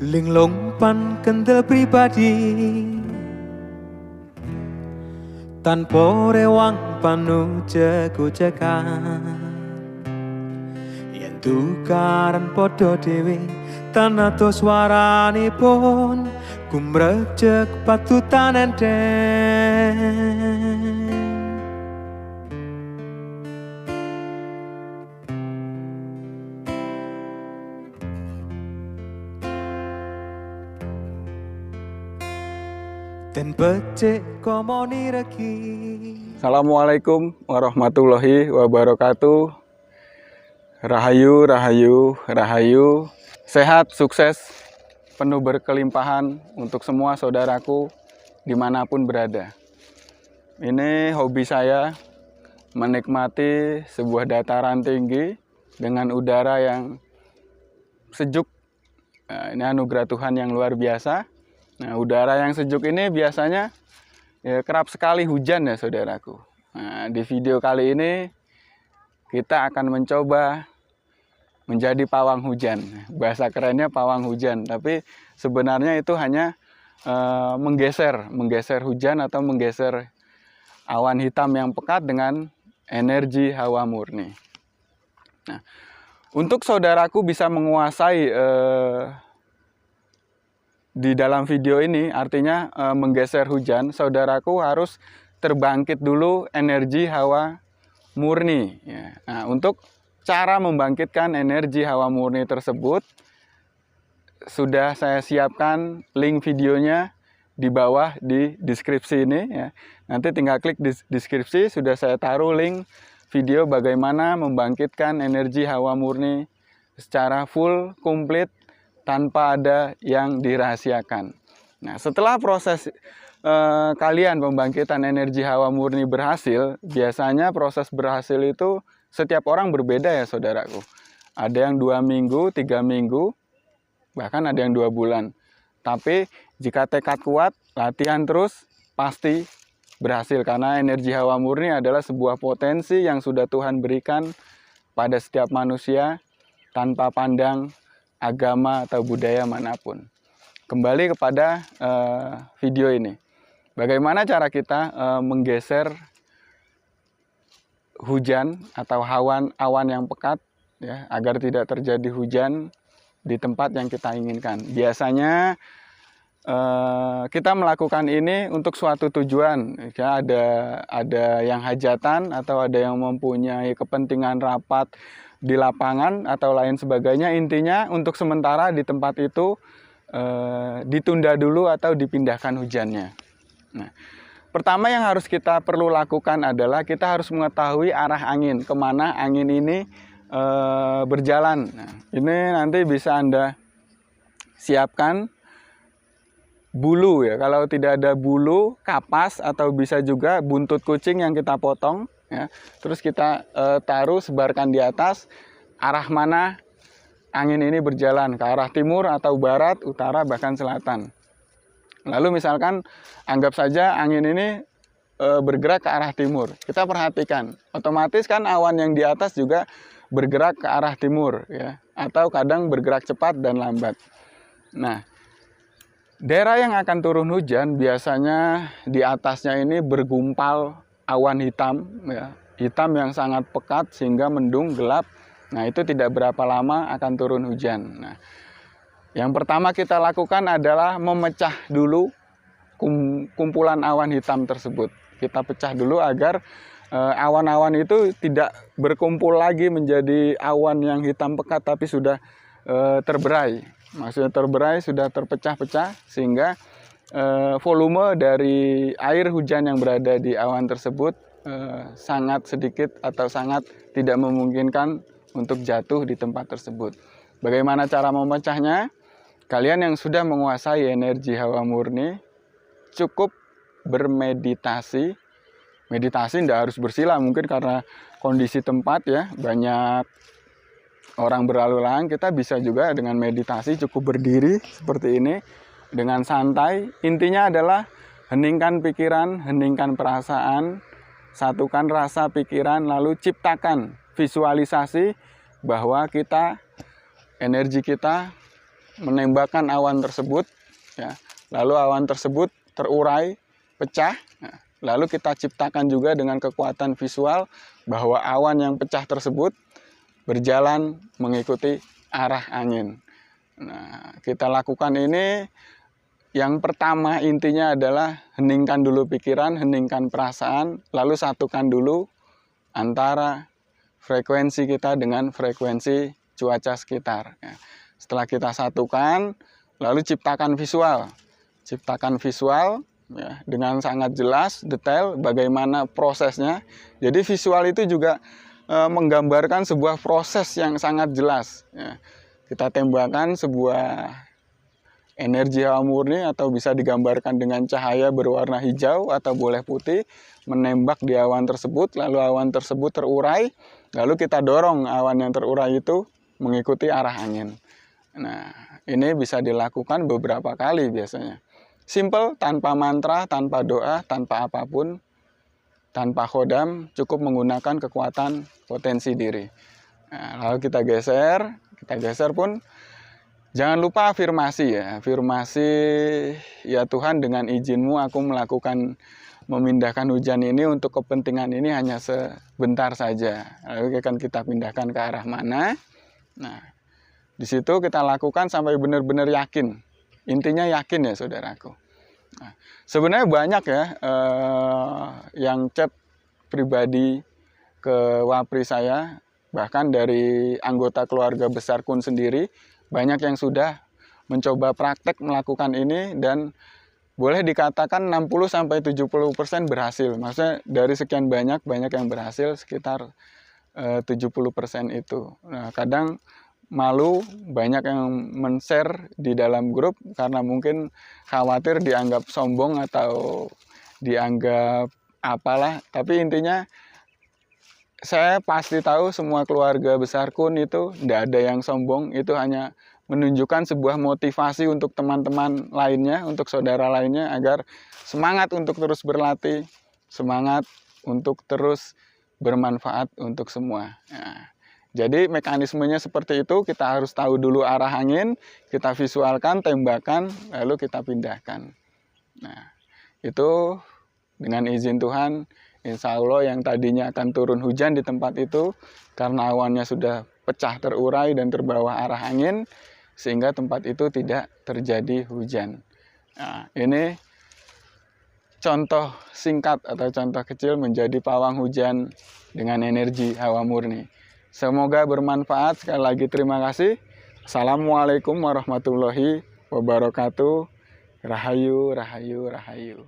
Linglung pan kendel pribadi tanpa rewang panu ceko-cekan yen tukaran padha dhewe tanato swaranipun gumrejeg patutan enteng. Dan becek komoni regi. Assalamualaikum warahmatullahi wabarakatuh. Rahayu, rahayu, rahayu. Sehat, sukses, penuh berkelimpahan untuk semua saudaraku dimanapun berada. Ini hobi saya, menikmati sebuah dataran tinggi dengan udara yang sejuk. Nah, ini anugerah Tuhan yang luar biasa. Nah, udara yang sejuk ini biasanya kerap sekali hujan ya saudaraku. Nah, di video kali ini kita akan mencoba menjadi pawang hujan. Bahasa kerennya pawang hujan, tapi sebenarnya itu hanya menggeser hujan atau menggeser awan hitam yang pekat dengan energi hawa murni. Nah, untuk saudaraku bisa menguasai di dalam video ini, artinya menggeser hujan, saudaraku harus terbangkit dulu energi hawa murni. Ya. Nah, untuk cara membangkitkan energi hawa murni tersebut, sudah saya siapkan link videonya di bawah di deskripsi ini. Ya. Nanti tinggal klik di deskripsi, sudah saya taruh link video bagaimana membangkitkan energi hawa murni secara full, komplit, tanpa ada yang dirahasiakan. Nah, setelah proses kalian pembangkitan energi hawa murni berhasil, biasanya proses berhasil itu setiap orang berbeda ya saudaraku. Ada yang 2 minggu, 3 minggu, bahkan ada yang 2 bulan. Tapi jika tekad kuat, latihan terus, pasti berhasil. Karena energi hawa murni adalah sebuah potensi yang sudah Tuhan berikan pada setiap manusia tanpa pandang agama atau budaya manapun. Kembali kepada video ini. Bagaimana cara kita menggeser hujan atau awan yang pekat ya, agar tidak terjadi hujan di tempat yang kita inginkan. Biasanya kita melakukan ini untuk suatu tujuan. Ya, ada yang hajatan atau ada yang mempunyai kepentingan rapat di lapangan atau lain sebagainya. Intinya untuk sementara di tempat itu ditunda dulu atau dipindahkan hujannya. Nah, pertama yang harus kita perlu lakukan adalah kita harus mengetahui arah angin, kemana angin ini berjalan. Nah, ini nanti bisa Anda siapkan bulu ya. Kalau tidak ada bulu, kapas atau bisa juga buntut kucing yang kita potong. Ya, terus kita taruh, sebarkan di atas arah mana angin ini berjalan, ke arah timur atau barat, utara, bahkan selatan. Lalu misalkan anggap saja angin ini bergerak ke arah timur. Kita perhatikan, otomatis kan awan yang di atas juga bergerak ke arah timur ya, atau kadang bergerak cepat dan lambat. Nah, daerah yang akan turun hujan biasanya di atasnya ini bergumpal awan hitam, ya, hitam yang sangat pekat sehingga mendung gelap. Nah, itu tidak berapa lama akan turun hujan. Nah, yang pertama kita lakukan adalah memecah dulu kumpulan awan hitam tersebut. Kita pecah dulu agar awan-awan itu tidak berkumpul lagi menjadi awan yang hitam pekat, tapi sudah terberai. Maksudnya terberai, sudah terpecah-pecah sehingga volume dari air hujan yang berada di awan tersebut sangat sedikit atau sangat tidak memungkinkan untuk jatuh di tempat tersebut. Bagaimana cara memecahnya? Kalian yang sudah menguasai energi hawa murni cukup bermeditasi. Meditasi tidak harus bersila, mungkin karena kondisi tempat ya, banyak orang berlalu lalang. Kita bisa juga dengan meditasi cukup berdiri seperti ini dengan santai. Intinya adalah heningkan pikiran, heningkan perasaan, satukan rasa pikiran, lalu ciptakan visualisasi bahwa energi kita menembakkan awan tersebut, ya, lalu awan tersebut terurai, pecah. Nah, lalu kita ciptakan juga dengan kekuatan visual bahwa awan yang pecah tersebut berjalan mengikuti arah angin. Nah, kita lakukan ini, yang pertama intinya adalah heningkan dulu pikiran, heningkan perasaan, lalu satukan dulu antara frekuensi kita dengan frekuensi cuaca sekitar. Setelah kita satukan, lalu ciptakan visual. Ciptakan visual, ya, dengan sangat jelas, detail, bagaimana prosesnya. Jadi visual itu juga menggambarkan sebuah proses yang sangat jelas. Ya. Kita tembakkan sebuah energi hawa murni, atau bisa digambarkan dengan cahaya berwarna hijau atau boleh putih, menembak di awan tersebut, lalu awan tersebut terurai, lalu kita dorong awan yang terurai itu mengikuti arah angin. Nah, ini bisa dilakukan beberapa kali biasanya. Simple, tanpa mantra, tanpa doa, tanpa apapun, tanpa khodam, cukup menggunakan kekuatan potensi diri. Nah, lalu kita geser pun jangan lupa afirmasi, ya. Afirmasi, ya Tuhan, dengan izin-Mu aku melakukan, memindahkan hujan ini untuk kepentingan ini hanya sebentar saja. Lalu akan kita pindahkan ke arah mana. Nah, di situ kita lakukan sampai benar-benar yakin. Intinya yakin, ya saudaraku. Nah, sebenarnya banyak ya yang chat pribadi ke Wapri saya, bahkan dari anggota keluarga besar Kun sendiri, banyak yang sudah mencoba praktek melakukan ini, dan boleh dikatakan 60-70% berhasil. Maksudnya dari sekian banyak yang berhasil, sekitar 70% itu. Nah, kadang malu, banyak yang men-share di dalam grup karena mungkin khawatir dianggap sombong atau dianggap apalah. Tapi intinya saya pasti tahu semua keluarga besar Kun itu tidak ada yang sombong. Itu hanya menunjukkan sebuah motivasi untuk teman-teman lainnya, untuk saudara lainnya, agar semangat untuk terus berlatih, semangat untuk terus bermanfaat untuk semua. Nah, jadi mekanismenya seperti itu. Kita harus tahu dulu arah angin, kita visualkan, tembakan, lalu kita pindahkan. Nah, itu dengan izin Tuhan, insya Allah yang tadinya akan turun hujan di tempat itu, karena awannya sudah pecah, terurai, dan terbawa arah angin, sehingga tempat itu tidak terjadi hujan. Nah, ini contoh singkat atau contoh kecil menjadi pawang hujan dengan energi hawa murni. Semoga bermanfaat. Sekali lagi terima kasih. Assalamualaikum warahmatullahi wabarakatuh. Rahayu, rahayu, rahayu.